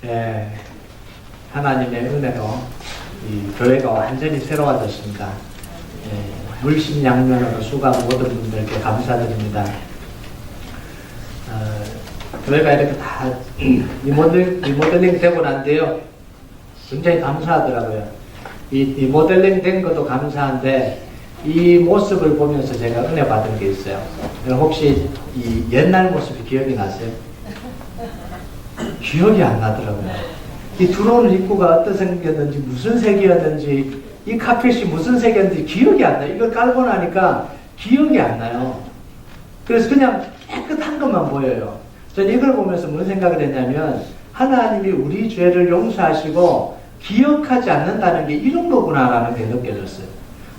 예, 하나님의 은혜로 이 교회가 완전히 새로워졌습니다. 예, 물심양면으로 수고 모든 분들께 감사드립니다. 교회가 이렇게 다 리모델링 되고 난데요, 굉장히 감사하더라고요. 이 리모델링 된 것도 감사한데 이 모습을 보면서 제가 은혜 받은 게 있어요. 혹시 이 옛날 모습이 기억이 나세요? 기억이 안 나더라고요. 이 들어오는 입구가 어떤 생겼는지, 무슨 색이었는지, 이 카펫이 무슨 색이었는지 기억이 안 나요. 이걸 깔고 나니까 기억이 안 나요. 그래서 그냥 깨끗한 것만 보여요. 저는 이걸 보면서 무슨 생각을 했냐면, 하나님이 우리 죄를 용서하시고 기억하지 않는다는 게 이런 거구나라는 게 느껴졌어요.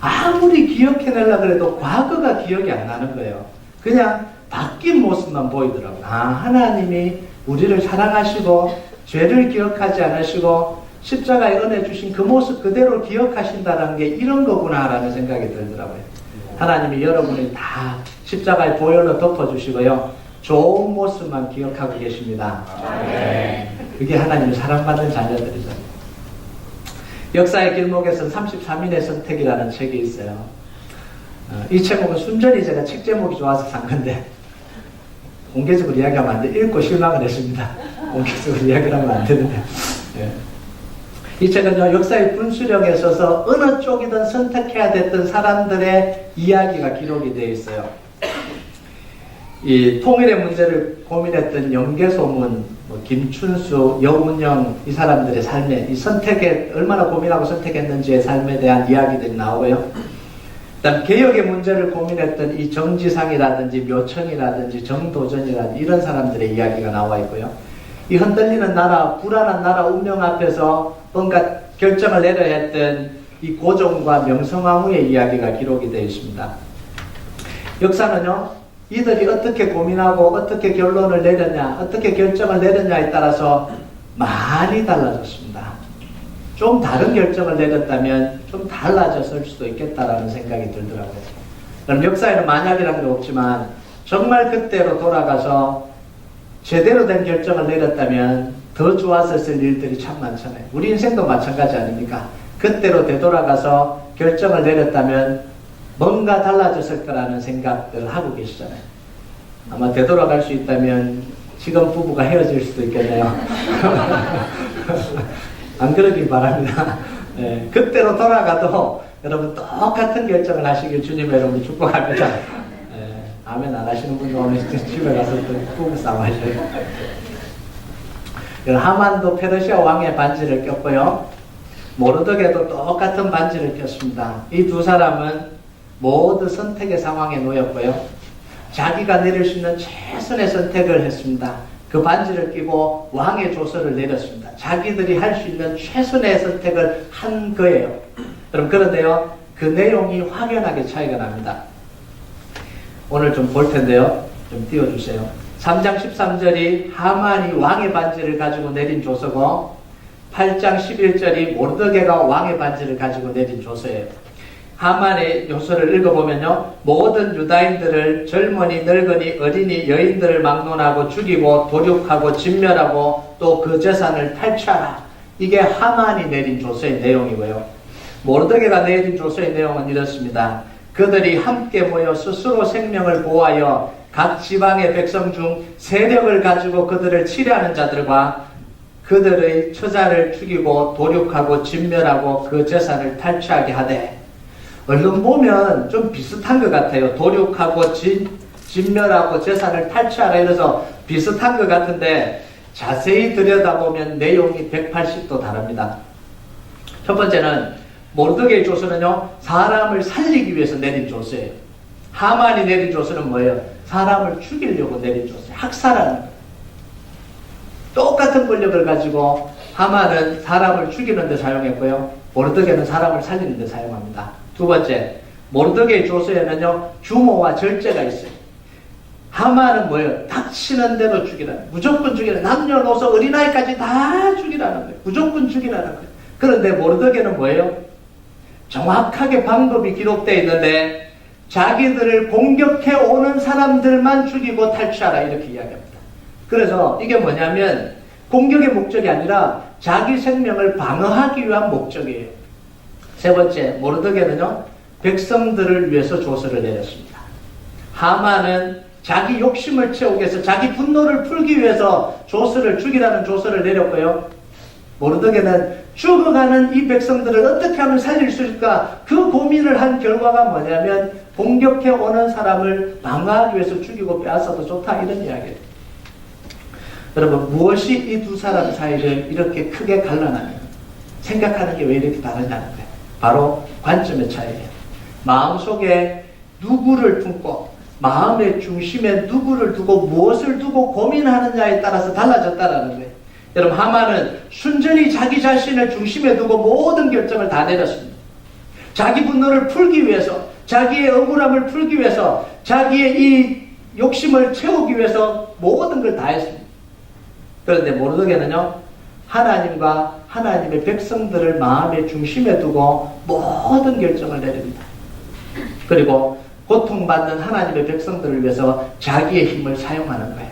아무리 기억해내려고 해도 과거가 기억이 안 나는 거예요. 그냥 바뀐 모습만 보이더라고요. 하나님이 우리를 사랑하시고 죄를 기억하지 않으시고 십자가에 은혜 주신 그 모습 그대로 기억하신다는 게 이런 거구나라는 생각이 들더라고요. 하나님이 여러분을 다 십자가의 보혈로 덮어주시고요, 좋은 모습만 기억하고 계십니다. 네. 그게 하나님의 사랑받는 자녀들이죠. 역사의 길목에서는 33인의 선택이라는 책이 있어요. 이 제목은 순전히 제가 책 제목이 좋아서 산 건데, 공개적으로 이야기하면 안 돼. 읽고 실망을 했습니다. 공개적으로 이야기를 하면 안 되는데. 예. 이 책은요, 역사의 분수령에 있어서 어느 쪽이든 선택해야 됐던 사람들의 이야기가 기록이 되어 있어요. 이 통일의 문제를 고민했던 영계소문, 김춘수, 여운영, 이 사람들의 삶에, 이 선택에 얼마나 고민하고 선택했는지의 삶에 대한 이야기들이 나오고요. 그다음 개혁의 문제를 고민했던 이 정지상이라든지 묘청이라든지 정도전이라든지 이런 사람들의 이야기가 나와 있고요. 이 흔들리는 나라, 불안한 나라 운명 앞에서 뭔가 결정을 내려야 했던 이 고종과 명성황후의 이야기가 기록이 되어 있습니다. 역사는요, 이들이 어떻게 고민하고 어떻게 결론을 내렸냐, 어떻게 결정을 내렸냐에 따라서 많이 달라졌습니다. 좀 다른 결정을 내렸다면 좀 달라졌을 수도 있겠다라는 생각이 들더라고요. 그럼 역사에는 만약이라는 게 없지만 정말 그때로 돌아가서 제대로 된 결정을 내렸다면 더 좋았을 일들이 참 많잖아요. 우리 인생도 마찬가지 아닙니까? 그때로 되돌아가서 결정을 내렸다면 뭔가 달라졌을 거라는 생각들을 하고 계시잖아요. 아마 되돌아갈 수 있다면 지금 부부가 헤어질 수도 있겠네요. 안 그러길 바랍니다. 네, 그때로 돌아가도 여러분 똑같은 결정을 하시길 주님 여러분 축복합니다. 네, 아멘 안 하시는 분도 오늘 집에 가서 또 부부 싸움 하셔요. 하만도 페르시아 왕의 반지를 꼈고요, 모르드게도 똑같은 반지를 꼈습니다. 이 두 사람은 모두 선택의 상황에 놓였고요, 자기가 내릴 수 있는 최선의 선택을 했습니다. 그 반지를 끼고 왕의 조서를 내렸습니다. 자기들이 할 수 있는 최선의 선택을 한 거예요. 그런데요, 그 내용이 확연하게 차이가 납니다. 오늘 좀 볼 텐데요, 좀 띄워주세요. 3장 13절이 하만이 왕의 반지를 가지고 내린 조서고, 8장 11절이 모르드게가 왕의 반지를 가지고 내린 조서예요. 하만의 요소를 읽어보면요, 모든 유다인들을 젊은이, 늙은이, 어린이, 여인들을 막론하고 죽이고 도륙하고 진멸하고 또 그 재산을 탈취하라. 이게 하만이 내린 조서의 내용이고요. 모르드게가 내린 조서의 내용은 이렇습니다. 그들이 함께 모여 스스로 생명을 보호하여 각 지방의 백성 중 세력을 가지고 그들을 치려하는 자들과 그들의 처자를 죽이고 도륙하고 진멸하고 그 재산을 탈취하게 하되, 얼른 보면 좀 비슷한 것 같아요. 도륙하고 진멸하고 재산을 탈취하라 이래서 비슷한 것 같은데 자세히 들여다보면 내용이 180도 다릅니다. 첫 번째는 모르드게의 조서는요, 사람을 살리기 위해서 내린 조서예요. 하만이 내린 조서는 뭐예요? 사람을 죽이려고 내린 조서예요. 학살하는 거예요. 똑같은 권력을 가지고 하만은 사람을 죽이는 데 사용했고요, 모르드게는 사람을 살리는 데 사용합니다. 두 번째, 모르드게의 조서에는요, 규모와 절제가 있어요. 하만은 뭐예요? 닥치는 대로 죽이라는, 무조건 죽이라는, 남녀노소 어린아이까지 다 죽이라는 거예요. 무조건 죽이라는 거예요. 그런데 모르드게는 뭐예요? 정확하게 방법이 기록되어 있는데 자기들을 공격해 오는 사람들만 죽이고 탈취하라 이렇게 이야기합니다. 그래서 이게 뭐냐면 공격의 목적이 아니라 자기 생명을 방어하기 위한 목적이에요. 세 번째, 모르드게는요, 백성들을 위해서 조서를 내렸습니다. 하만은 자기 욕심을 채우기 위해서, 자기 분노를 풀기 위해서 죽이라는 조서를 내렸고요. 모르드게는 죽어가는 이 백성들을 어떻게 하면 살릴 수 있을까, 그 고민을 한 결과가 뭐냐면 공격해 오는 사람을 방어하기 위해서 죽이고 빼앗아도 좋다, 이런 이야기예요. 여러분, 무엇이 이 두 사람 사이를 이렇게 크게 갈라나요? 생각하는 게 왜 이렇게 다르냐는 거예요. 바로 관점의 차이예요. 마음속에 누구를 품고, 마음의 중심에 누구를 두고 무엇을 두고 고민하느냐에 따라서 달라졌다라는 거예요. 여러분, 하만은 순전히 자기 자신을 중심에 두고 모든 결정을 다 내렸습니다. 자기 분노를 풀기 위해서, 자기의 억울함을 풀기 위해서, 자기의 이 욕심을 채우기 위해서 모든 걸 다 했습니다. 그런데 모르드게는요, 하나님과 하나님의 백성들을 마음의 중심에 두고 모든 결정을 내립니다. 그리고 고통받는 하나님의 백성들을 위해서 자기의 힘을 사용하는 거예요.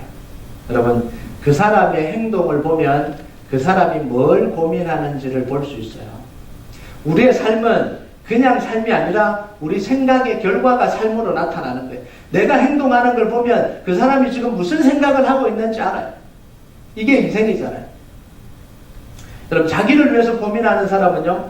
여러분, 그 사람의 행동을 보면 그 사람이 뭘 고민하는지를 볼 수 있어요. 우리의 삶은 그냥 삶이 아니라 우리 생각의 결과가 삶으로 나타나는 거예요. 내가 행동하는 걸 보면 그 사람이 지금 무슨 생각을 하고 있는지 알아요. 이게 인생이잖아요. 여러분, 자기를 위해서 고민하는 사람은요,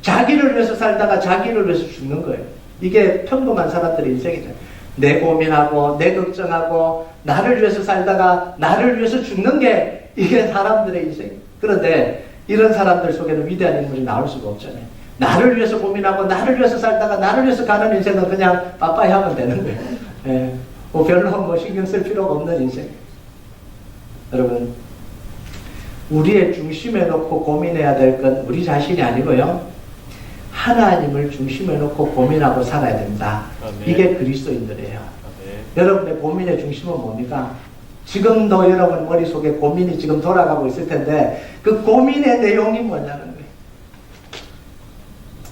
자기를 위해서 살다가 자기를 위해서 죽는 거예요. 이게 평범한 사람들의 인생이잖아요. 내 고민하고 내 걱정하고 나를 위해서 살다가 나를 위해서 죽는 게 이게 사람들의 인생. 그런데 이런 사람들 속에는 위대한 인물이 나올 수가 없잖아요. 나를 위해서 고민하고 나를 위해서 살다가 나를 위해서 가는 인생은 그냥 빠빠이 하면 되는 거예요. 예, 별로 신경 쓸 필요가 없는 인생. 여러분, 우리의 중심에 놓고 고민해야 될 건 우리 자신이 아니고요, 하나님을 중심에 놓고 고민하고 살아야 된다. 아멘. 이게 그리스도인들이에요. 아멘. 여러분의 고민의 중심은 뭡니까? 지금도 여러분 머릿속에 고민이 지금 돌아가고 있을 텐데 그 고민의 내용이 뭐냐는 거예요.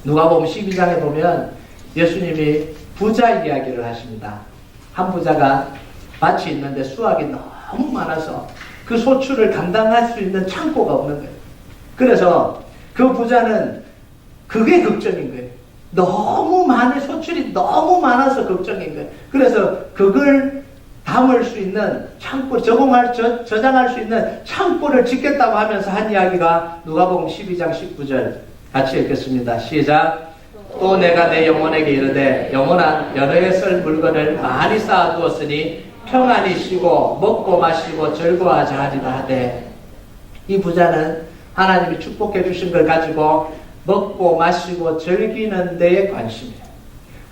누가복음 12장에 보면 예수님이 부자 이야기를 하십니다. 한 부자가 밭이 있는데 수확이 너무 많아서 그 소출을 감당할 수 있는 창고가 없는 거예요. 그래서 그 부자는 그게 걱정인 거예요. 너무 많은 소출이 너무 많아서 걱정인 거예요. 그래서 그걸 담을 수 있는 창고, 저장할 수 있는 창고를 짓겠다고 하면서 한 이야기가 누가복음 12장 19절 같이 읽겠습니다. 시작. 또 내가 내 영혼에게 이르되 영혼아 여러에 쓸 물건을 많이 쌓아두었으니 평안히 쉬고 먹고 마시고 즐거워하자 하리라 하되, 이 부자는 하나님이 축복해 주신 걸 가지고 먹고 마시고 즐기는 데에 관심이에요.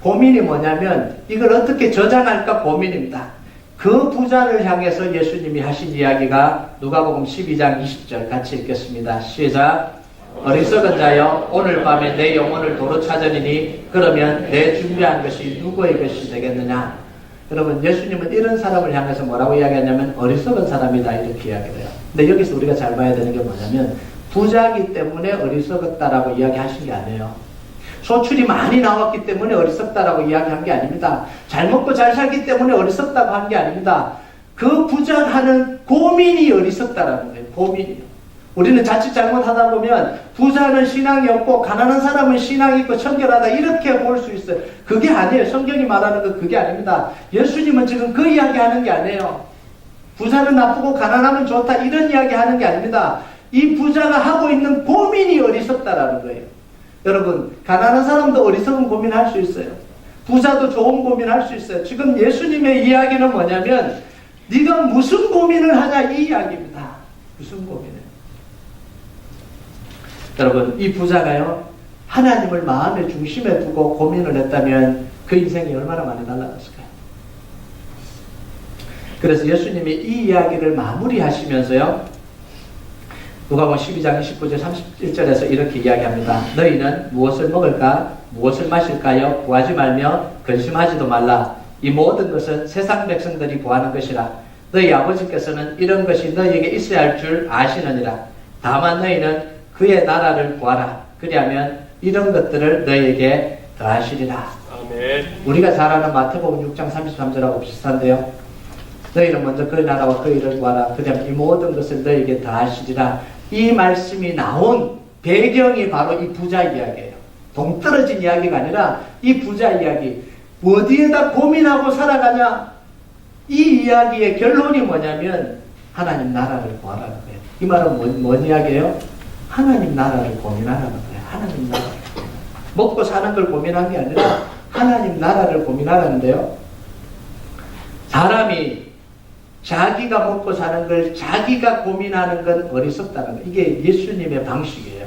고민이 뭐냐면 이걸 어떻게 저장할까 고민입니다. 그 부자를 향해서 예수님이 하신 이야기가 누가복음 12장 20절 같이 읽겠습니다. 시작. 어리석은 자여 오늘 밤에 내 영혼을 도로 찾으리니 그러면 내 준비한 것이 누구의 것이 되겠느냐. 여러분, 예수님은 이런 사람을 향해서 뭐라고 이야기하냐면 어리석은 사람이다, 이렇게 이야기를 해요. 근데 여기서 우리가 잘 봐야 되는 게 뭐냐면 부자이기 때문에 어리석었다라고 이야기하신 게 아니에요. 소출이 많이 나왔기 때문에 어리석다라고 이야기한 게 아닙니다. 잘 먹고 잘 살기 때문에 어리석다고 한 게 아닙니다. 그 부자가 하는 고민이 어리석다라는 거예요. 고민이요. 우리는 자칫 잘못하다 보면 부자는 신앙이 없고 가난한 사람은 신앙이 있고 청결하다 이렇게 볼 수 있어요. 그게 아니에요. 성경이 말하는 건 그게 아닙니다. 예수님은 지금 그 이야기 하는 게 아니에요. 부자는 나쁘고 가난하면 좋다 이런 이야기 하는 게 아닙니다. 이 부자가 하고 있는 고민이 어리석다라는 거예요. 여러분, 가난한 사람도 어리석은 고민할 수 있어요. 부자도 좋은 고민할 수 있어요. 지금 예수님의 이야기는 뭐냐면 네가 무슨 고민을 하냐 이 이야기입니다. 무슨 고민을. 여러분, 이 부자가요, 하나님을 마음의 중심에 두고 고민을 했다면 그 인생이 얼마나 많이 달라졌을까요? 그래서 예수님이 이 이야기를 마무리하시면서요, 누가복음 12장 29절 31절에서 이렇게 이야기합니다. 너희는 무엇을 먹을까? 무엇을 마실까요? 구하지 말며 근심하지도 말라. 이 모든 것은 세상 백성들이 구하는 것이라. 너희 아버지께서는 이런 것이 너희에게 있어야 할 줄 아시느니라. 다만 너희는 그의 나라를 구하라. 그리하면 이런 것들을 너희에게 더하시리라. 아멘. 우리가 잘 아는 마태복음 6장 33절하고 비슷한데요. 너희는 먼저 그의 나라와 그의 일을 구하라. 그다음 이 모든 것을 너희에게 더하시리라. 이 말씀이 나온 배경이 바로 이 부자 이야기예요. 동떨어진 이야기가 아니라 이 부자 이야기. 어디에다 고민하고 살아가냐? 이 이야기의 결론이 뭐냐면 하나님 나라를 구하라는 거예요. 이 말은 뭔 이야기예요? 하나님 나라를 고민하라는 거예요. 하나님 나라. 먹고 사는 걸 고민한 게 아니라 하나님 나라를 고민하라는데요. 사람이 자기가 먹고 사는 걸 자기가 고민하는 건 어리석다는 거예요. 이게 예수님의 방식이에요.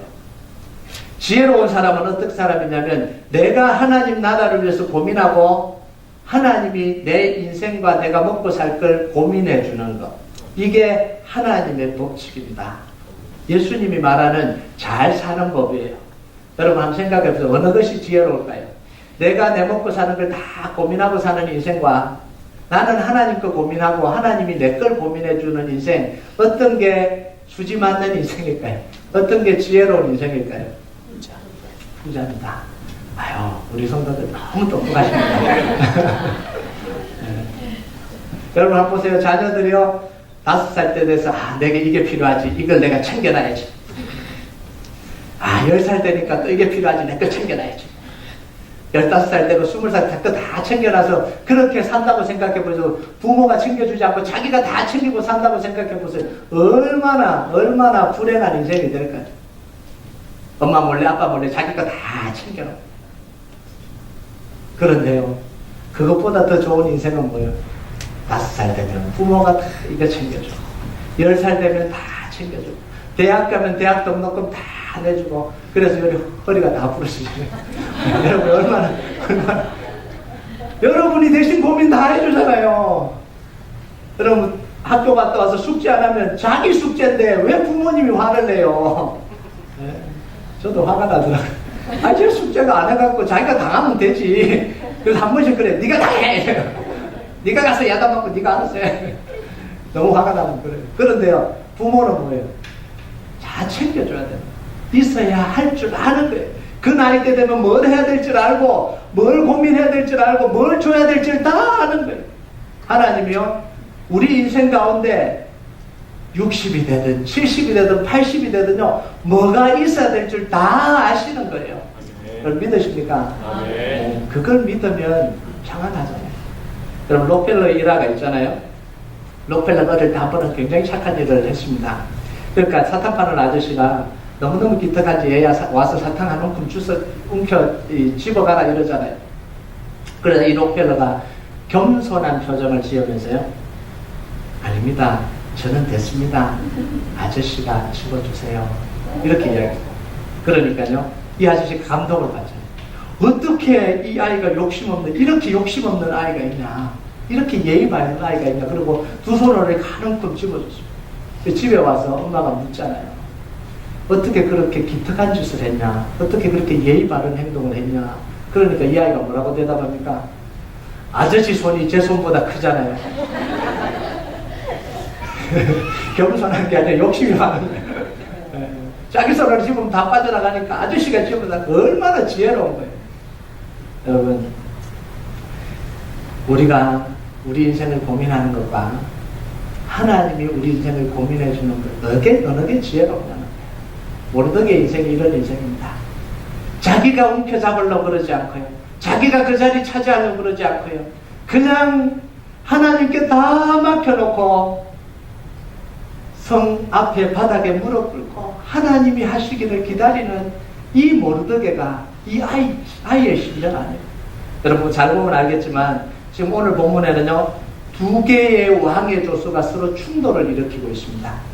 지혜로운 사람은 어떤 사람이냐면 내가 하나님 나라를 위해서 고민하고 하나님이 내 인생과 내가 먹고 살 걸 고민해 주는 것. 이게 하나님의 법칙입니다. 예수님이 말하는 잘 사는 법이에요. 여러분 한번 생각해 보세요. 어느 것이 지혜로울까요? 내가 내 먹고 사는 걸 다 고민하고 사는 인생과 나는 하나님 거 고민하고 하나님이 내 걸 고민해 주는 인생, 어떤 게 수지 맞는 인생일까요? 어떤 게 지혜로운 인생일까요? 부자입니다. 아유, 우리 성도들 너무 똑똑하십니다. 네. 여러분 한번 보세요. 자녀들이요, 5살 때 돼서 내게 이게 필요하지. 이걸 내가 챙겨놔야지. 10살 되니까 또 이게 필요하지. 내 거 챙겨놔야지. 15살 되고 20살 때 다 챙겨놔서 그렇게 산다고 생각해보세요. 부모가 챙겨주지 않고 자기가 다 챙기고 산다고 생각해보세요. 얼마나 불행한 인생이 될까요? 엄마 몰래 아빠 몰래 자기가 다 챙겨놓고. 그런데요, 그것보다 더 좋은 인생은 뭐예요? 5살 되면 부모가 다 이거 챙겨주고, 10살 되면 다 챙겨주고, 대학 가면 대학 등록금 다 내주고, 그래서 허리가 다 부러지잖아요. 여러분 얼마나 여러분이 대신 고민 다 해주잖아요. 여러분 학교 갔다 와서 숙제 안 하면 자기 숙제인데 왜 부모님이 화를 내요? 네, 저도 화가 나더라고요. 제 숙제가 안 해갖고 자기가 당하면 되지. 그래서 한 번씩 그래. 네가 다 해. 네가 가서 야단 맞고 네가 알아서 해. 너무 화가 나면 그래요. 그런데요, 부모는 뭐예요? 다 챙겨줘야 돼요. 있어야 할 줄 아는 거예요. 그 나이 때 되면 뭘 해야 될 줄 알고, 뭘 고민해야 될 줄 알고, 뭘 줘야 될 줄 다 아는 거예요. 하나님이요, 우리 인생 가운데 60이 되든 70이 되든 80이 되든요, 뭐가 있어야 될 줄 다 아시는 거예요. 그걸 믿으십니까? 네, 그걸 믿으면 평안하잖아요. 여러분 록펠러 일화가 있잖아요. 록펠러가 어릴 때 한 번은 굉장히 착한 일을 했습니다. 그러니까 사탕 파는 아저씨가 너무너무 기특한지 얘야 와서 사탕 한 움큼 주워 집어가라 이러잖아요. 그래서 이 록펠러가 겸손한 표정을 지으면서요, 아닙니다. 저는 됐습니다. 아저씨가 집어주세요. 이렇게 이야기해요. 그러니까요, 이 아저씨 감동을 받잖아요. 어떻게 이 아이가 이렇게 욕심 없는 아이가 있냐. 이렇게 예의 바른 아이가 있냐. 그리고 두 손으로 한 움큼 집어줬어요. 집에 와서 엄마가 묻잖아요. 어떻게 그렇게 기특한 짓을 했냐? 어떻게 그렇게 예의 바른 행동을 했냐? 그러니까 이 아이가 뭐라고 대답합니까? 아저씨 손이 제 손보다 크잖아요. 겸손한 게 아니라 욕심이 많은 거예요. 자기 손을 집으면 다 빠져나가니까 아저씨가 집으면 얼마나 지혜로운 거예요. 여러분, 우리가 우리 인생을 고민하는 것과 하나님이 우리 인생을 고민해 주는 것, 어느 게 지혜롭냐는 거예요. 모르드게의 인생이 이런 인생입니다. 자기가 움켜잡으려고 그러지 않고요, 자기가 그 자리 차지하려고 그러지 않고요, 그냥 하나님께 다 맡겨놓고 성 앞에 바닥에 무릎 꿇고 하나님이 하시기를 기다리는 이 모르드게가 이 아이의 심정 아니에요. 여러분 잘 보면 알겠지만 지금 오늘 본문에는요, 두 개의 왕의 조서가 서로 충돌을 일으키고 있습니다.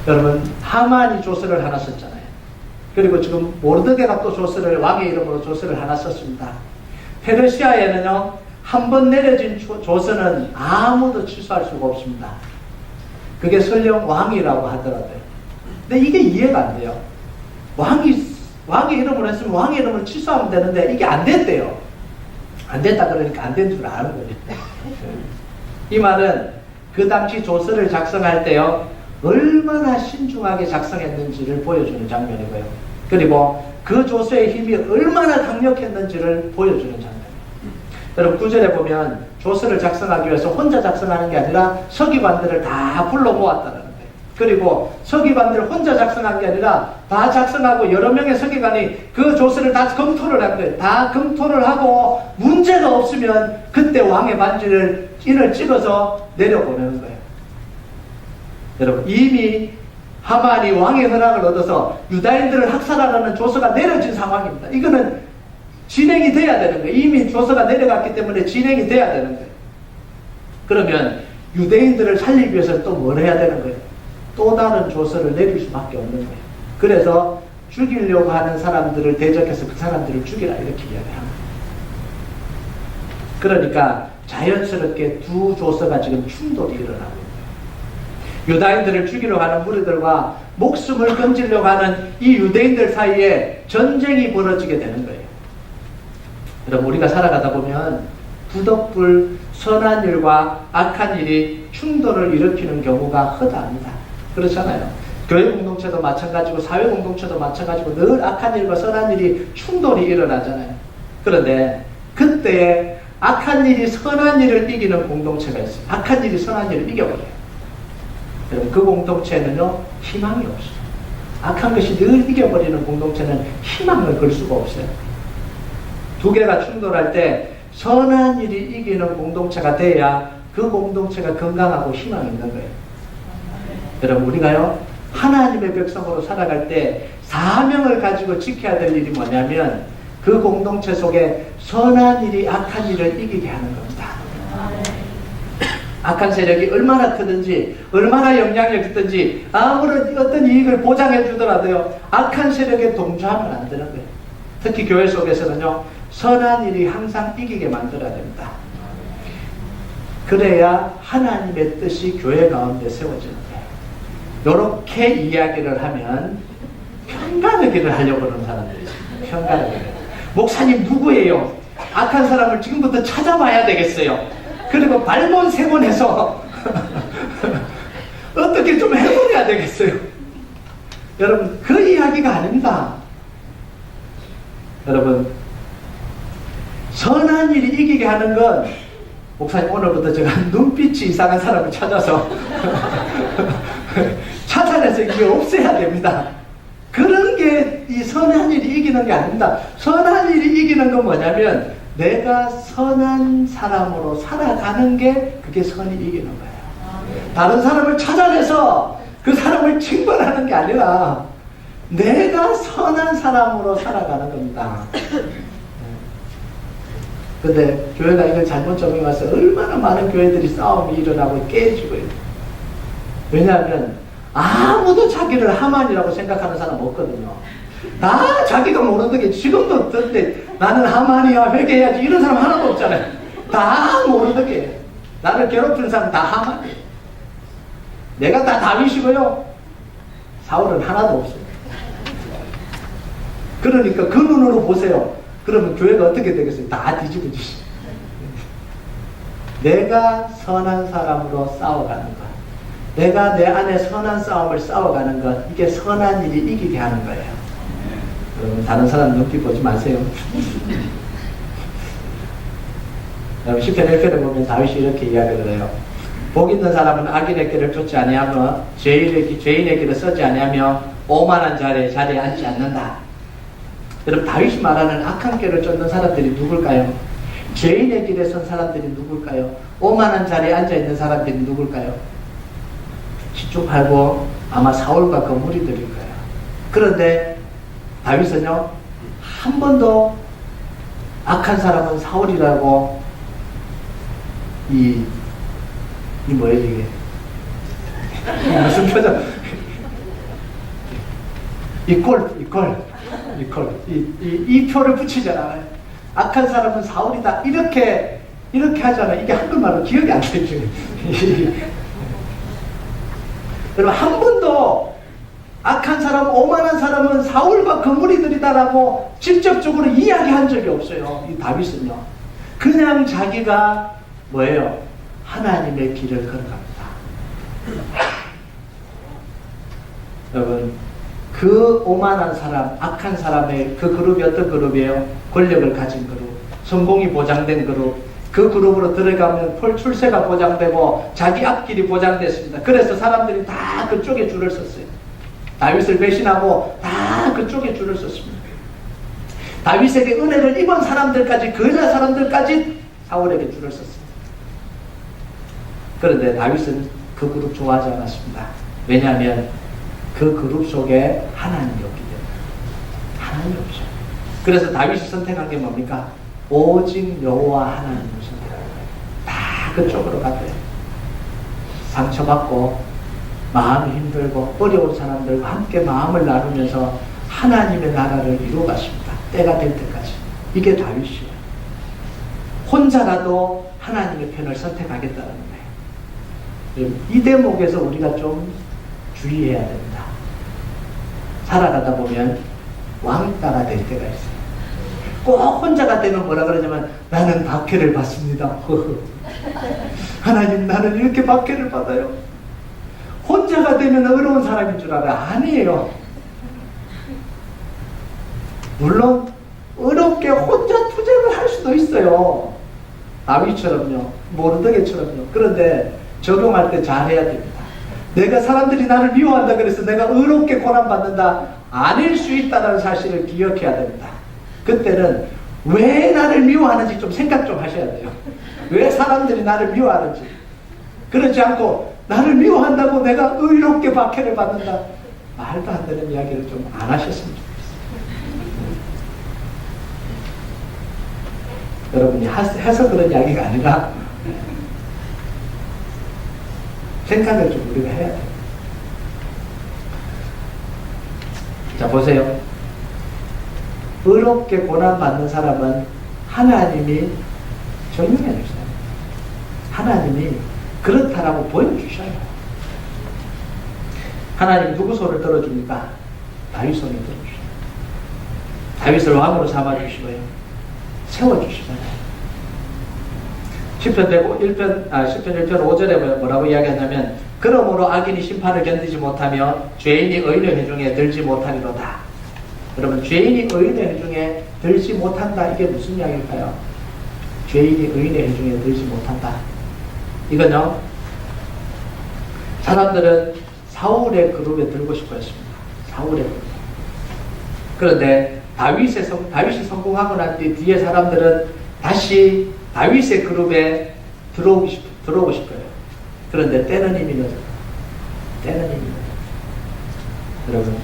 여러분, 하만이 조서를 하나 썼잖아요. 그리고 지금 모르드게가 또 조서를, 왕의 이름으로 조서를 하나 썼습니다. 페르시아에는요, 한 번 내려진 조서는 아무도 취소할 수가 없습니다. 그게 설령 왕이라고 하더라도요. 근데 이게 이해가 안 돼요. 왕의 이름으로 했으면 왕의 이름을 취소하면 되는데 이게 안 됐대요. 안 됐다 그러니까 안 된 줄 아는 거예요. 이 말은 그 당시 조서를 작성할 때요, 얼마나 신중하게 작성했는지를 보여주는 장면이고요. 그리고 그 조서의 힘이 얼마나 강력했는지를 보여주는 장면이에요. 여러분 9절에 보면 조서를 작성하기 위해서 혼자 작성하는 게 아니라 서기관들을 다 불러 모았다는 거예요. 그리고 서기관들을 혼자 작성한 게 아니라 다 작성하고 여러 명의 서기관이 그 조서를 다 검토를 한 거예요. 다 검토를 하고 문제가 없으면 그때 왕의 반지를 인을 찍어서 내려보내는 거예요. 여러분 이미 하만이 왕의 허락을 얻어서 유다인들을 학살하라는 조서가 내려진 상황입니다. 이거는 진행이 돼야 되는 거예요. 이미 조서가 내려갔기 때문에 진행이 돼야 되는 거예요. 그러면 유대인들을 살리기 위해서는 또 뭘 해야 되는 거예요? 또 다른 조서를 내릴 수밖에 없는 거예요. 그래서 죽이려고 하는 사람들을 대적해서 그 사람들을 죽이라 이렇게 이야기합니다. 그러니까 자연스럽게 두 조서가 지금 충돌이 일어나고 있는 거예요. 유다인들을 죽이려고 하는 무리들과 목숨을 건지려고 하는 이 유대인들 사이에 전쟁이 벌어지게 되는 거예요. 여러분 우리가 살아가다 보면 부덕불 선한 일과 악한 일이 충돌을 일으키는 경우가 허다합니다. 그렇잖아요. 교회 공동체도 마찬가지고 사회 공동체도 마찬가지고 늘 악한 일과 선한 일이 충돌이 일어나잖아요. 그런데 그때 악한 일이 선한 일을 이기는 공동체가 있어요. 악한 일이 선한 일을 이겨버려요. 여러분 그 공동체는요 희망이 없어요. 악한 것이 늘 이겨버리는 공동체는 희망을 걸 수가 없어요. 두 개가 충돌할 때 선한 일이 이기는 공동체가 돼야 그 공동체가 건강하고 희망이 있는 거예요. 여러분 우리가요 하나님의 백성으로 살아갈 때 사명을 가지고 지켜야 될 일이 뭐냐면 그 공동체 속에 선한 일이 악한 일을 이기게 하는 겁니다. 악한 세력이 얼마나 크든지 얼마나 영향력 있든지 아무런 어떤 이익을 보장해 주더라도요 악한 세력에 동조하면 안 되는 거예요. 특히 교회 속에서는요 선한 일이 항상 이기게 만들어야 됩니다. 그래야 하나님의 뜻이 교회 가운데 세워지는 거예요. 이렇게 이야기를 하면 평간의 길을 하려고 하는 사람들이 있습니다. 평간의 길. 목사님 누구예요? 악한 사람을 지금부터 찾아봐야 되겠어요. 그리고 발본 세본해서 어떻게 좀 해보려야 되겠어요. 여러분 그 이야기가 아닙니다. 여러분 선한 일이 이기게 하는 건 목사님 오늘부터 제가 눈빛이 이상한 사람을 찾아서 찾아내서 이게 없애야 됩니다. 그런 게 이 선한 일이 이기는 게 아닙니다. 선한 일이 이기는 건 뭐냐면 내가 선한 사람으로 살아가는 게 그게 선이 이기는 거예요. 다른 사람을 찾아내서 그 사람을 징벌하는 게 아니라 내가 선한 사람으로 살아가는 겁니다. 근데 교회가 이걸 잘못 적용해서 얼마나 많은 교회들이 싸움이 일어나고 깨지고 있어요. 왜냐하면 아무도 자기를 하만이라고 생각하는 사람 없거든요. 다 자기가 모르는 게 지금도 어떤데 나는 하만이야 회개해야지 이런 사람 하나도 없잖아요. 다 모르는 게 나를 괴롭히는 사람 다 하만이에요. 내가 다 다윗이고요. 사울은 하나도 없어요. 그러니까 그 눈으로 보세요. 그러면 교회가 어떻게 되겠어요? 다 뒤집어지시. 내가 선한 사람으로 싸워가는 것, 내가 내 안에 선한 싸움을 싸워가는 것, 이게 선한 일이 이기게 하는 거예요. 여러분 다른 사람 눈빛 보지 마세요. 여러분 10편 1편에 보면 다윗이 이렇게 이야기를 해요. 복 있는 사람은 악인의 길을 쫓지 아니하며 죄인의 길을 서지 아니하며 오만한 자리에 앉지 않는다. 여러분 다윗이 말하는 악한 길을 쫓는 사람들이 누굴까요? 죄인의 길에 선 사람들이 누굴까요? 오만한 자리에 앉아있는 사람들이 누굴까요? 지축하고 아마 사울과 그 무리들일 거예요. 그런데 다윗은요 한 번도 악한 사람은 사울이라고 이 뭐예요 이게 무슨 표정 이 표를 붙이지 않아요. 악한 사람은 사울이다 이렇게 하잖아요. 이게 한글말로 기억이 안 되죠. 여러분 한 번도 악한 사람, 오만한 사람은 사울과 그 무리들이다라고 직접적으로 이야기한 적이 없어요. 이 다윗은요. 그냥 자기가 뭐예요? 하나님의 길을 걸어갑니다. 여러분 그 오만한 사람, 악한 사람의 그 그룹이 어떤 그룹이에요? 권력을 가진 그룹, 성공이 보장된 그룹, 그 그룹으로 들어가면 출세가 보장되고 자기 앞길이 보장됐습니다. 그래서 사람들이 다 그쪽에 줄을 섰어요. 다윗을 배신하고 다 그쪽에 줄을 섰습니다. 다윗에게 은혜를 입은 사람들까지, 그 여자 사람들까지 사울에게 줄을 섰습니다. 그런데 다윗은 그 그룹 좋아하지 않았습니다. 왜냐하면 그 그룹 속에 하나님이 없기 때문에. 하나님이 없죠. 그래서 다윗이 선택한 게 뭡니까? 오직 여호와 하나님을 선택한 거예요. 다 그쪽으로 갔대요. 상처받고 마음이 힘들고 어려운 사람들과 함께 마음을 나누면서 하나님의 나라를 이루어갔습니다. 때가 될 때까지. 이게 다윗이에요. 혼자라도 하나님의 편을 선택하겠다는 거예요. 이 대목에서 우리가 좀 주의해야 됩니다. 살아가다 보면 왕따가 될 때가 있어요. 꼭 혼자가 되면 뭐라 그러냐면 나는 박해를 받습니다. 하나님, 나는 이렇게 박해를 받아요. 혼자가 되면 어려운 사람인 줄 알아요. 아니에요. 물론 어렵게 혼자 투쟁을 할 수도 있어요. 다윗처럼요, 모르드게처럼요. 그런데 적용할 때 잘해야 됩니다. 내가 사람들이 나를 미워한다 그래서 내가 어렵게 고난받는다, 아닐 수 있다는 사실을 기억해야 됩니다. 그때는 왜 나를 미워하는지 좀 생각 좀 하셔야 돼요. 왜 사람들이 나를 미워하는지. 그렇지 않고 나를 미워한다고 내가 의롭게 박해를 받는다, 말도 안 되는 이야기를 좀 안 하셨으면 좋겠어요. 여러분이 해서 그런 이야기가 아니라 생각을 좀 우리가 해야 돼요. 자, 보세요. 의롭게 고난받는 사람은 하나님이 정령해 주세요. 하나님이 그렇다라고 보여주셔요. 하나님 누구 손을 들어줍니까? 다윗 손을 들어주셔요. 다윗을 왕으로 삼아주시고요, 세워주시잖아요. 10편 1편 5절에 뭐라고 이야기하냐면, 그러므로 악인이 심판을 견디지 못하며 죄인이 의인의 회중에 들지 못하리로다. 여러분, 죄인이 의인의 회중에 들지 못한다, 이게 무슨 이야기일까요? 죄인이 의인의 회중에 들지 못한다. 이건요, 사람들은 사울의 그룹에 들고 싶어 했습니다. 사울의 그룹. 그런데 다윗이 성공하고 난 뒤에 사람들은 다시 다윗의 그룹에 들어오고 싶어요. 그런데 때는 이미 늦었다. 때는 이미 늦었다. 여러분,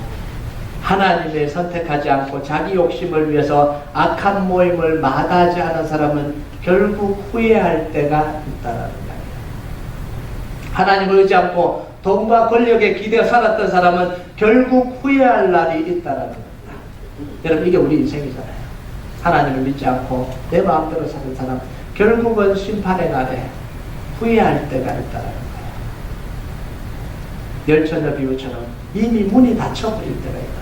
하나님을 선택하지 않고 자기 욕심을 위해서 악한 모임을 마다하지 않은 사람은 결국 후회할 때가 있다라는 이야기예요. 하나님을 의지 않고 돈과 권력에 기대어 살았던 사람은 결국 후회할 날이 있다라는 겁니다. 여러분, 이게 우리 인생이잖아요. 하나님을 믿지 않고 내 마음대로 사는 사람, 결국은 심판의 날에 후회할 때가 있다는 거예요. 열처녀 비유처럼 이미 문이 닫혀버릴 때가 있다.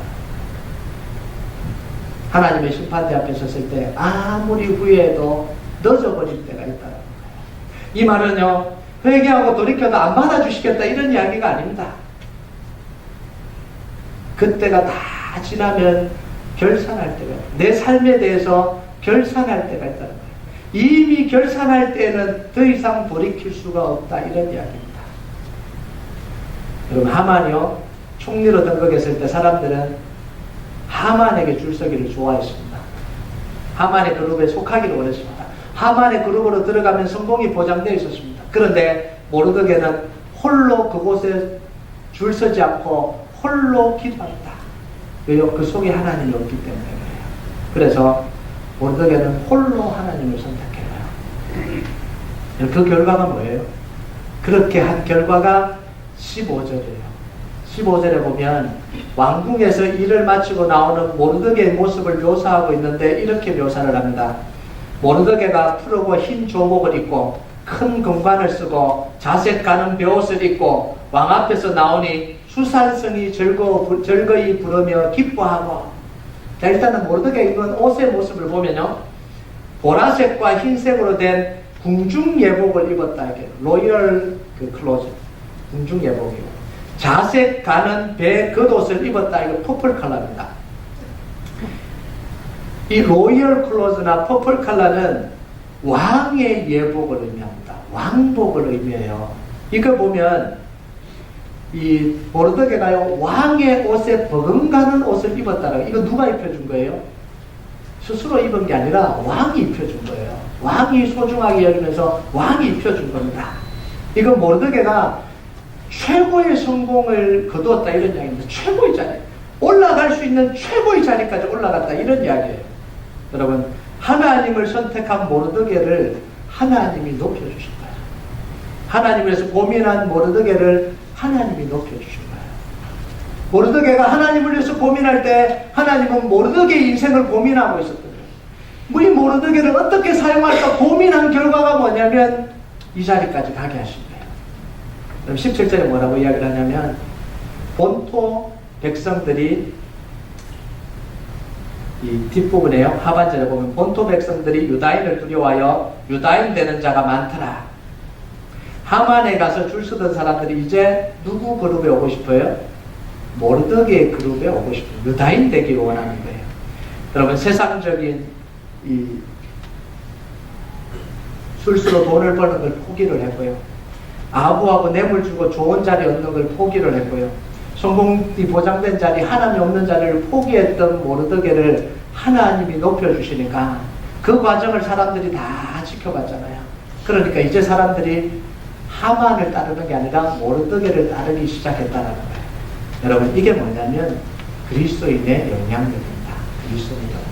하나님의 심판대 앞에 섰을 때 아무리 후회해도 늦어버릴 때가 있다는 거예요. 이 말은요, 회개하고 돌이켜도 안 받아주시겠다, 이런 이야기가 아닙니다. 그때가 다 지나면 결산할 때가, 내 삶에 대해서 결산할 때가 있다는 거예요. 이미 결산할 때는 더 이상 돌이킬 수가 없다, 이런 이야기입니다. 여러분, 하만이요, 총리로 등극했을 때 사람들은 하만에게 줄서기를 좋아했습니다. 하만의 그룹에 속하기를 원했습니다. 하만의 그룹으로 들어가면 성공이 보장되어 있었습니다. 그런데 모르드게는 홀로 그곳에 줄서지 않고 홀로 기도합니다. 왜요? 그 속에 하나님이 없기 때문에 그래요. 그래서 모르드게는 홀로 하나님을 선택해요. 그 결과가 뭐예요? 그렇게 한 결과가 15절이에요. 15절에 보면 왕궁에서 일을 마치고 나오는 모르드게의 모습을 묘사하고 있는데, 이렇게 묘사를 합니다. 모르드게가 푸르고 흰 조복을 입고 큰 금관을 쓰고 자색 가는 베옷을 입고 왕 앞에서 나오니 수산성이 즐거이 부르며 기뻐하고. 자, 일단은 모르드게 입은 옷의 모습을 보면요, 보라색과 흰색으로 된 궁중 예복을 입었다, 이게 로열 클로즈, 궁중 예복이고, 자색 가는 배 겉옷을 입었다, 이거 퍼플 컬러입니다. 이 로열 클로즈나 퍼플 컬러는 왕의 예복을 의미합니다. 왕복을 의미해요. 이거 보면 이 모르드게가요 왕의 옷에 버금가는 옷을 입었다라고. 이거 누가 입혀준 거예요? 스스로 입은 게 아니라 왕이 입혀준 거예요. 왕이 소중하게 여기면서 왕이 입혀준 겁니다. 이거 모르드게가 최고의 성공을 거두었다 이런 이야기입니다. 최고의 자리, 올라갈 수 있는 최고의 자리까지 올라갔다 이런 이야기예요. 여러분, 하나님을 선택한 모르드게를 하나님이 높여주신 거예요. 하나님에서 고민한 모르드게를 하나님이 높여주신 거예요. 모르드게가 하나님을 위해서 고민할 때 하나님은 모르드게의 인생을 고민하고 있었던 거예요. 이 모르드게를 어떻게 사용할까 고민한 결과가 뭐냐면 이 자리까지 가게 하신 거예요. 그럼 17절에 뭐라고 이야기를 하냐면 본토 백성들이 이 뒷부분에요. 하반절에 보면 본토 백성들이 유다인을 두려워하여 유다인 되는 자가 많더라. 하만에 가서 줄 서던 사람들이 이제 누구 그룹에 오고 싶어요? 모르드게 그룹에 오고 싶어요. 유다인 되기를 원하는 거예요. 여러분, 세상적인 이 술수로 돈을 버는 걸 포기를 했고요. 아부하고 뇌물 주고 좋은 자리 얻는 걸 포기를 했고요. 성공이 보장된 자리, 하나님이 없는 자리를 포기했던 모르드게를 하나님이 높여주시니까 그 과정을 사람들이 다 지켜봤잖아요. 그러니까 이제 사람들이 하만을 따르는 게 아니라 모르드게를 따르기 시작했다는 거예요. 여러분, 이게 뭐냐면 그리스도인의 영향력입니다. 그리스도인의 영향력.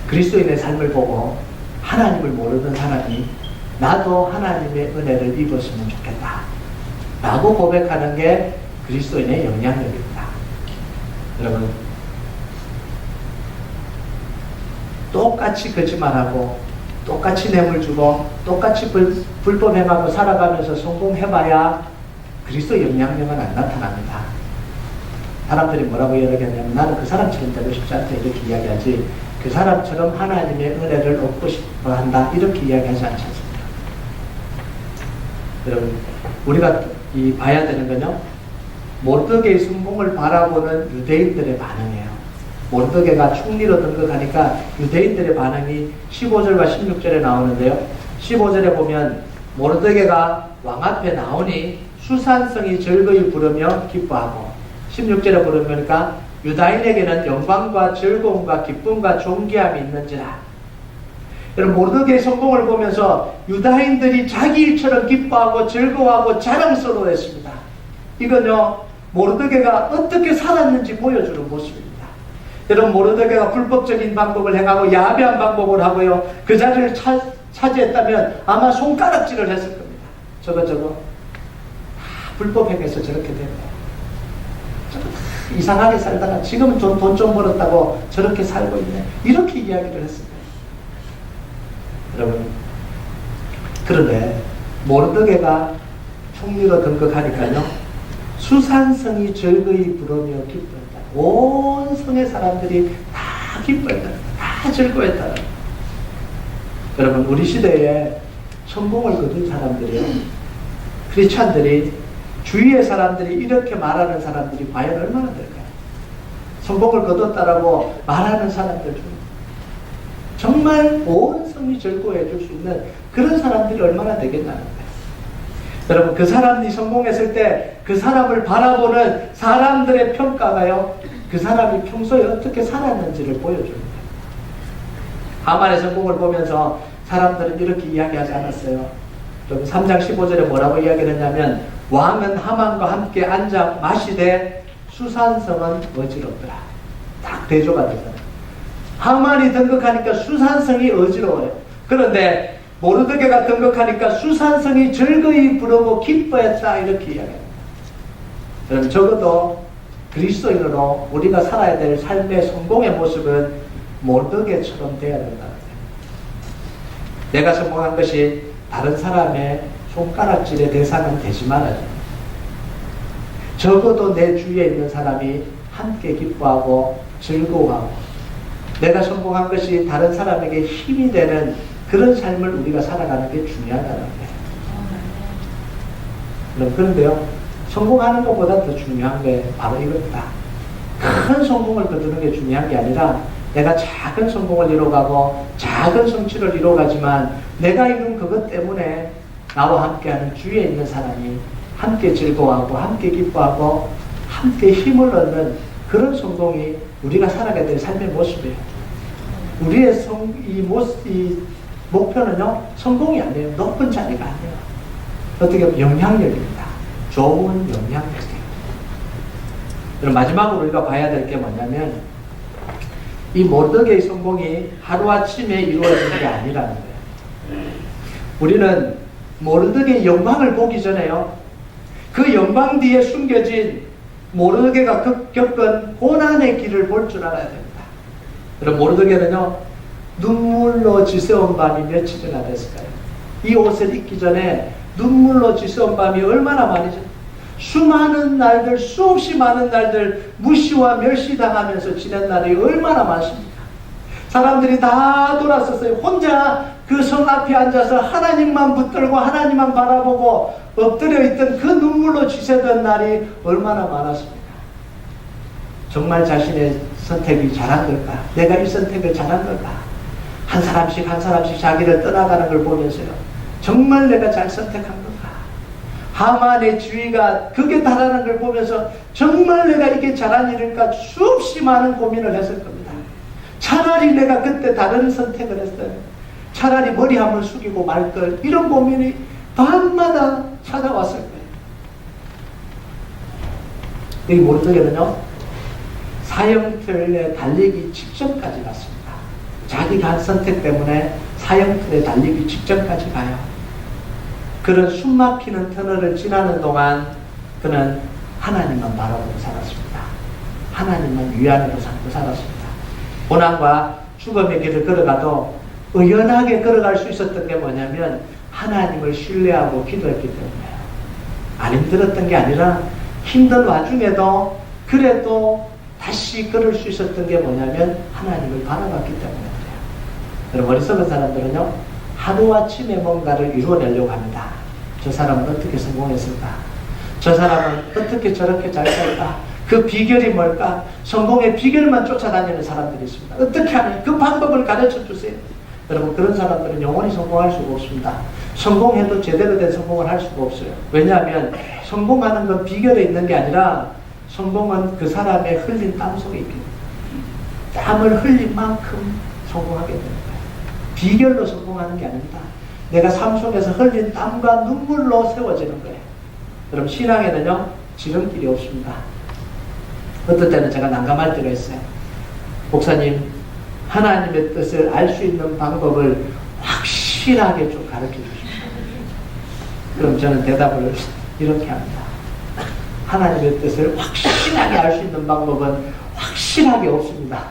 그리스도인의 삶을 보고 하나님을 모르는 사람이 나도 하나님의 은혜를 입었으면 좋겠다 라고 고백하는 게 그리스도인의 영향력입니다. 여러분, 똑같이 거짓말하고 똑같이 뇌물 주고 똑같이 불법 행하고 살아가면서 성공해봐야 그리스도의 영향력은 안 나타납니다. 사람들이 뭐라고 이야기하냐면 나는 그 사람처럼 되고 싶지 않다 이렇게 이야기하지 그 사람처럼 하나님의 은혜를 얻고 싶어 한다 이렇게 이야기하지 않지 않습니까? 여러분, 우리가 봐야 되는 건요, 모르드게의 성공을 바라보는 유대인들의 반응이에요. 모르드게가 총리로 등극하니까 유대인들의 반응이 15절과 16절에 나오는데요. 15절에 보면 모르드게가 왕 앞에 나오니 수산성이 즐거이 부르며 기뻐하고, 16절에 부르니까 유다인에게는 영광과 즐거움과 기쁨과 존귀함이 있는지라. 여러분, 모르드게의 성공을 보면서 유다인들이 자기 일처럼 기뻐하고 즐거워하고 자랑스러워했습니다. 이건요, 모르드게가 어떻게 살았는지 보여주는 모습입니다. 여러분, 모르드게가 불법적인 방법을 행하고 야비한 방법을 하고요, 그 자리를 차지했다면 아마 손가락질을 했을 겁니다. 저거 불법 행해서 저렇게 된 거예요. 이상하게 살다가 지금은 돈 좀 벌었다고 저렇게 살고 있네, 이렇게 이야기를 했을 거예요. 여러분, 그런데 모르드게가 총리로 등극하니까요, 수산성이 즐거이 부르며 기뻐했다. 온 성의 사람들이 다 기뻐했다. 다 즐거워했다. 여러분, 우리 시대에 성공을 거둔 사람들이요, 크리스찬들이, 주위의 사람들이 이렇게 말하는 사람들이 과연 얼마나 될까요? 성공을 거뒀다라고 말하는 사람들 중 정말 온 성이 즐거워해 줄 수 있는 그런 사람들이 얼마나 되겠냐는 거예요. 여러분, 그 사람이 성공했을 때 그 사람을 바라보는 사람들의 평가가요, 그 사람이 평소에 어떻게 살았는지를 보여줍니다. 하만의 성공을 보면서 사람들은 이렇게 이야기하지 않았어요. 3장 15절에 뭐라고 이야기를 했냐면, 왕은 하만과 함께 앉아 마시되 수산성은 어지럽더라. 딱 대조가 되잖아요. 하만이 등극하니까 수산성이 어지러워요. 그런데 모르드게가 등극하니까 수산성이 즐거이 부르고 기뻐했다 이렇게 이야기합니다. 여러분, 적어도 그리스도인으로 우리가 살아야 될 삶의 성공의 모습은 모르드게처럼 되어야 된다는 거예요. 내가 성공한 것이 다른 사람의 손가락질의 대상은 되지 말아요. 적어도 내 주위에 있는 사람이 함께 기뻐하고 즐거워하고 내가 성공한 것이 다른 사람에게 힘이 되는 그런 삶을 우리가 살아가는 게 중요하다는 거예요. 그런데요, 성공하는 것보다 더 중요한 게 바로 이겁니다. 큰 성공을 거두는 게 중요한 게 아니라 내가 작은 성공을 이뤄가고 작은 성취를 이뤄가지만 내가 이룬 그것 때문에 나와 함께하는 주위에 있는 사람이 함께 즐거워하고 함께 기뻐하고 함께 힘을 얻는 그런 성공이 우리가 살아가야 될 삶의 모습이에요. 우리의 이 목표는요, 성공이 아니에요. 높은 자리가 아니에요. 어떻게 보면 영향력입니다. 좋은 영향력이에요. 그럼 마지막으로 우리가 봐야 될 게 뭐냐면 이 모르드게의 성공이 하루아침에 이루어지는 게 아니라는 거예요. 우리는 모르드게의 영광을 보기 전에요, 그 영광 뒤에 숨겨진 모르드게가 겪은 고난의 길을 볼 줄 알아야 됩니다. 그럼 모르드게는요, 눈물로 지새운 밤이 며칠이나 됐을까요? 이 옷을 입기 전에 눈물로 지새운 밤이 얼마나 많이죠? 수많은 날들, 수없이 많은 날들 무시와 멸시당하면서 지낸 날이 얼마나 많습니까? 사람들이 다 돌았었어요. 혼자 그 성 앞에 앉아서 하나님만 붙들고 하나님만 바라보고 엎드려 있던 그 눈물로 지새던 날이 얼마나 많았습니까? 정말 자신의 선택이 잘한 걸까? 내가 이 선택을 잘한 걸까? 한 사람씩 한 사람씩 자기를 떠나가는 걸 보면서요, 정말 내가 잘 선택한 걸까? 하만의 지위가 극에 달하는 걸 보면서 정말 내가 이게 잘한 일일까? 수없이 많은 고민을 했을 겁니다. 차라리 내가 그때 다른 선택을 했어요. 차라리 머리 한번 숙이고 말걸, 이런 고민이 밤마다 찾아왔을 거예요. 여기 모르드게는요, 사형틀에 달리기 직전까지 갔습니다. 자기가 한 선택 때문에 사형틀에 달리기 직전까지 가요. 그런 숨막히는 터널을 지나는 동안 그는 하나님만 바라보고 살았습니다. 하나님만 위안으로 삼고 살았습니다. 고난과 죽음의 길을 걸어가도 의연하게 걸어갈 수 있었던 게 뭐냐면 하나님을 신뢰하고 기도했기 때문에요. 안 힘들었던 게 아니라 힘든 와중에도 그래도 다시 걸을 수 있었던 게 뭐냐면 하나님을 바라봤기 때문이에요. 여러분, 어리석은 사람들은요, 하루아침에 뭔가를 이루어내려고 합니다. 저 사람은 어떻게 성공했을까? 저 사람은 어떻게 저렇게 잘 살까? 그 비결이 뭘까? 성공의 비결만 쫓아다니는 사람들이 있습니다. 어떻게 하면 그 방법을 가르쳐 주세요. 여러분, 그런 사람들은 영원히 성공할 수가 없습니다. 성공해도 제대로 된 성공을 할 수가 없어요. 왜냐하면 성공하는 건 비결에 있는 게 아니라 성공은 그 사람의 흘린 땀 속에 있기 때문에 땀을 흘린 만큼 성공하게 되는 거예요. 비결로 성공하는 게 아닙니다. 내가 삶 속에서 흘린 땀과 눈물로 세워지는 거예요. 여러분, 신앙에는요, 지름길이 없습니다. 어떤 때는 제가 난감할 때가 있어요. 목사님, 하나님의 뜻을 알 수 있는 방법을 확실하게 좀 가르쳐 주십시오. 그럼 저는 대답을 이렇게 합니다. 하나님의 뜻을 확실하게 알 수 있는 방법은 확실하게 없습니다.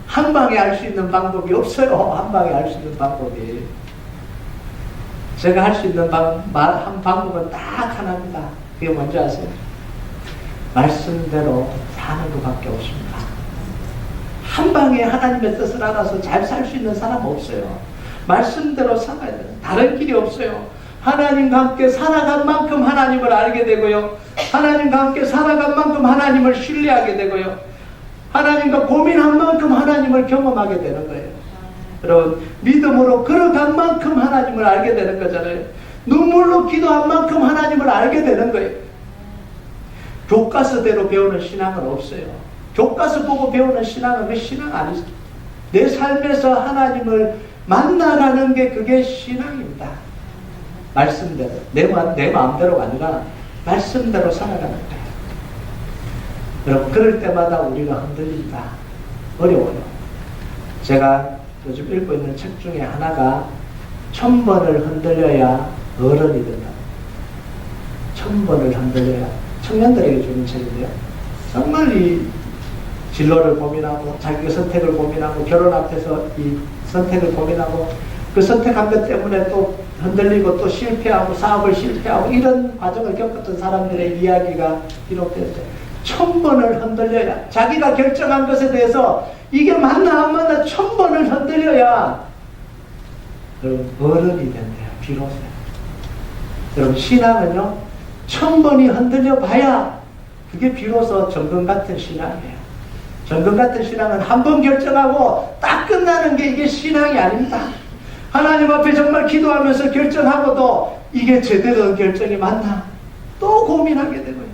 한 방에 알 수 있는 방법이 없어요. 한 방에 알 수 있는 방법이. 제가 할 수 있는 한 방법은 딱 하나입니다. 그게 뭔지 아세요? 말씀대로 사는 것밖에 없습니다. 한 방에 하나님의 뜻을 알아서 잘 살 수 있는 사람 없어요. 말씀대로 살아야 돼요. 다른 길이 없어요. 하나님과 함께 살아간 만큼 하나님을 알게 되고요, 하나님과 함께 살아간 만큼 하나님을 신뢰하게 되고요, 하나님과 고민한 만큼 하나님을 경험하게 되는 거예요. 여러분, 믿음으로 걸어간 만큼 하나님을 알게 되는 거잖아요. 눈물로 기도한 만큼 하나님을 알게 되는 거예요. 교과서대로 배우는 신앙은 없어요. 교과서 보고 배우는 신앙은 그 신앙 아니죠. 내 삶에서 하나님을 만나가는 게 그게 신앙입니다. 말씀대로, 내 마음대로가 아니라 말씀대로 살아가는 거예요. 여러분, 그럴 때마다 우리가 흔들립니다. 어려워요. 제가 요즘 읽고 있는 책 중에 하나가 1000번을 흔들려야 어른이 된다. 1000번을 흔들려야, 청년들에게 주는 책인데요, 정말 이 진로를 고민하고 자기의 선택을 고민하고 결혼 앞에서 이 선택을 고민하고 그 선택한 것 때문에 또 흔들리고 또 실패하고 사업을 실패하고 이런 과정을 겪었던 사람들의 이야기가 기록되었어요. 1000번을 흔들려야, 자기가 결정한 것에 대해서 이게 맞나 안 맞나 1000번을 흔들려야 어른이 된대요. 비로소. 여러분, 신앙은요, 1000번이 흔들려 봐야 그게 비로소 정금 같은 신앙이에요. 정금 같은 신앙은 한 번 결정하고 딱 끝나는 게 이게 신앙이 아닙니다. 하나님 앞에 정말 기도하면서 결정하고도 이게 제대로 결정이 맞나? 또 고민하게 되고요.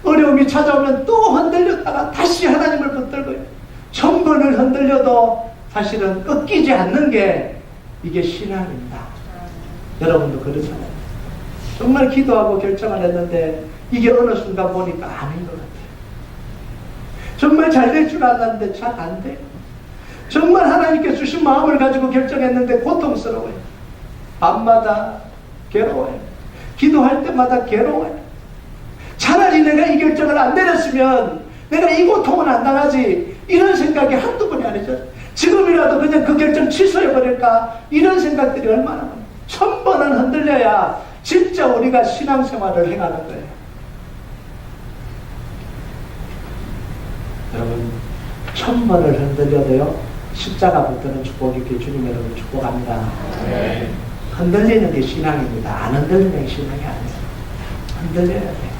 어려움이 찾아오면 또 흔들렸다가 다시 하나님을 붙들고요. 1000번을 흔들려도 사실은 꺾이지 않는 게 이게 신앙입니다. 여러분도 그렇잖아요. 정말 기도하고 결정을 했는데 이게 어느 순간 보니까 아닌 것 같아요. 정말 잘 될 줄 알았는데 잘 안 돼요. 정말 하나님께 주신 마음을 가지고 결정했는데 고통스러워요. 밤마다 괴로워요. 기도할 때마다 괴로워요. 차라리 내가 이 결정을 안 내렸으면 내가 이 고통은 안 당하지, 이런 생각이 한두 번이 아니죠. 지금이라도 그냥 그 결정 취소해버릴까, 이런 생각들이 얼마나 많아요. 1000번은 흔들려야 진짜 우리가 신앙생활을 행하는 거예요. 여러분, 1000번을 흔들려도요, 십자가 붙드는 축복이 있게 주님 여러분 축복합니다. 네. 흔들리는 게 신앙입니다. 안 흔들리는 게 신앙이 아니에요. 흔들려야 돼요.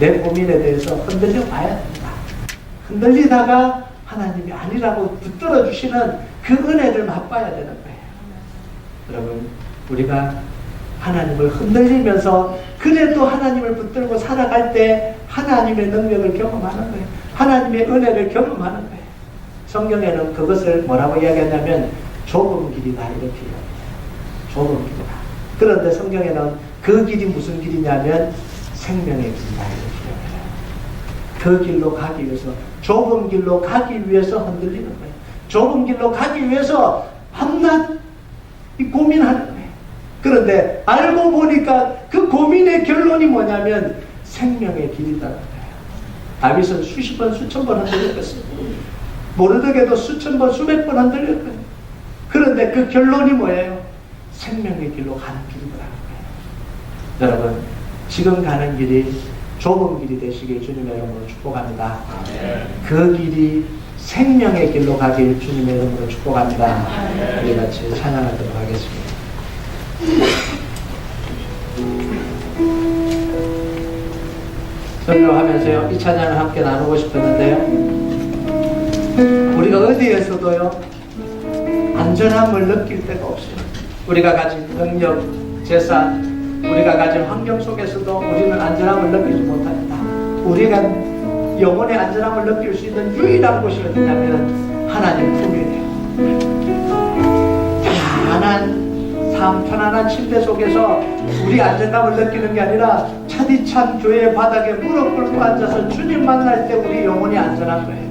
내 고민에 대해서 흔들려 봐야 됩니다. 흔들리다가 하나님이 아니라고 붙들어 주시는 그 은혜를 맛봐야 되는 거예요. 여러분, 우리가 하나님을 흔들리면서 그래도 하나님을 붙들고 살아갈 때 하나님의 능력을 경험하는 거예요. 하나님의 은혜를 경험하는 거예요. 성경에는 그것을 뭐라고 이야기하냐면 좁은 길이다, 이렇게 이야기해요. 좁은 길이다. 그런데 성경에는 그 길이 무슨 길이냐면 생명의 길이다, 이렇게 이야기해요. 그 길로 가기 위해서, 좁은 길로 가기 위해서 흔들리는 거예요. 좁은 길로 가기 위해서 밤낮 고민하는 거예요. 그런데 알고 보니까 그 고민의 결론이 뭐냐면 생명의 길이다는 거예요. 다윗은 수십 번, 수천 번 흔들렸어요. 모르드게도 수천 번, 수백 번 흔들렸거든요. 그런데 그 결론이 뭐예요? 생명의 길로 가는 길이더라는 거예요. 여러분, 지금 가는 길이 좁은 길이 되시길 주님의 이름으로 축복합니다. 그 길이 생명의 길로 가길 주님의 이름으로 축복합니다. 우리 같이 찬양하도록 하겠습니다. 설교하면서요, 이 찬양을 함께 나누고 싶었는데요, 우리가 어디에서도요 안전함을 느낄 데가 없어요. 우리가 가진 능력, 재산, 우리가 가진 환경 속에서도 우리는 안전함을 느끼지 못합니다. 우리가 영혼의 안전함을 느낄 수 있는 유일한 곳이 어디냐면 하나님 품이에요. 편안한 침대 속에서 우리 안정감을 느끼는 게 아니라 차디찬 교회 바닥에 무릎 꿇고 앉아서 주님 만날 때 우리 영혼이 안전한 거예요.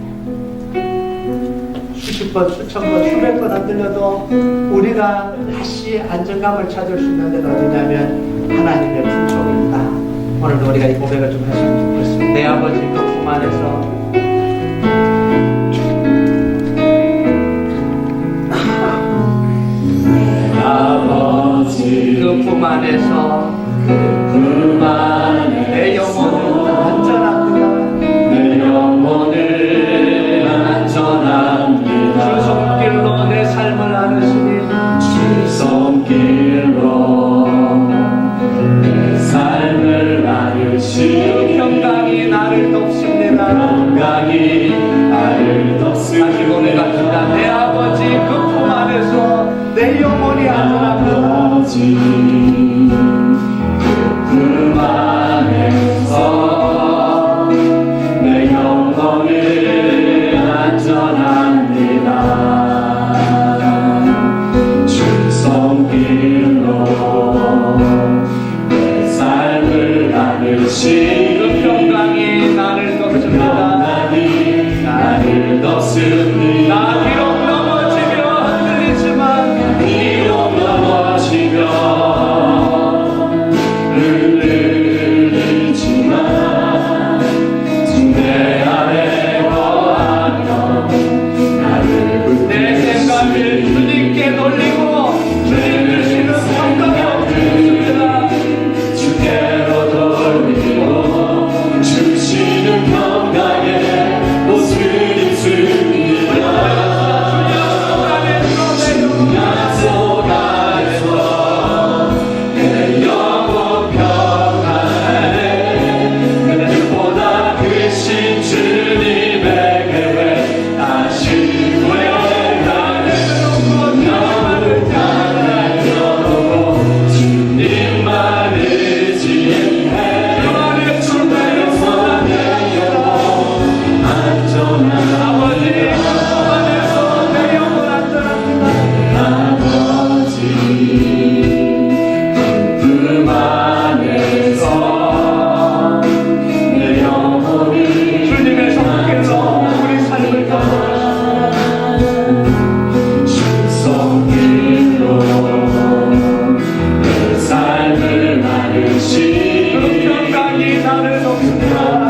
수십 번, 수천 번, 수백 번 흔들려도 우리가 다시 안정감을 찾을 수 있는 데는 어디냐면 하나님의 품속입니다. 오늘도 우리가 이 고백을 좀 했으면 좋겠습니다. 내 아버지 그 품 안에서 그 품 안에서 내 영혼은 안전합니다. 내 영혼은 안전합니다. 주 손길로 내 삶을 안으시니 주 손길로 내 삶을 안으시니 그 평강이 나를 돕습니다. 평강이 나를 돕습니다. 다시 고백합니다. 내 아버지 그 품 안에서 내 영혼이 안전합니다. 그 안에서 내 영혼은 안전합니다. 주 손길로 내 삶을 안으시 그 평강이 나를 돕습니다. 나를 덮습니다. 나 비록 높습니다.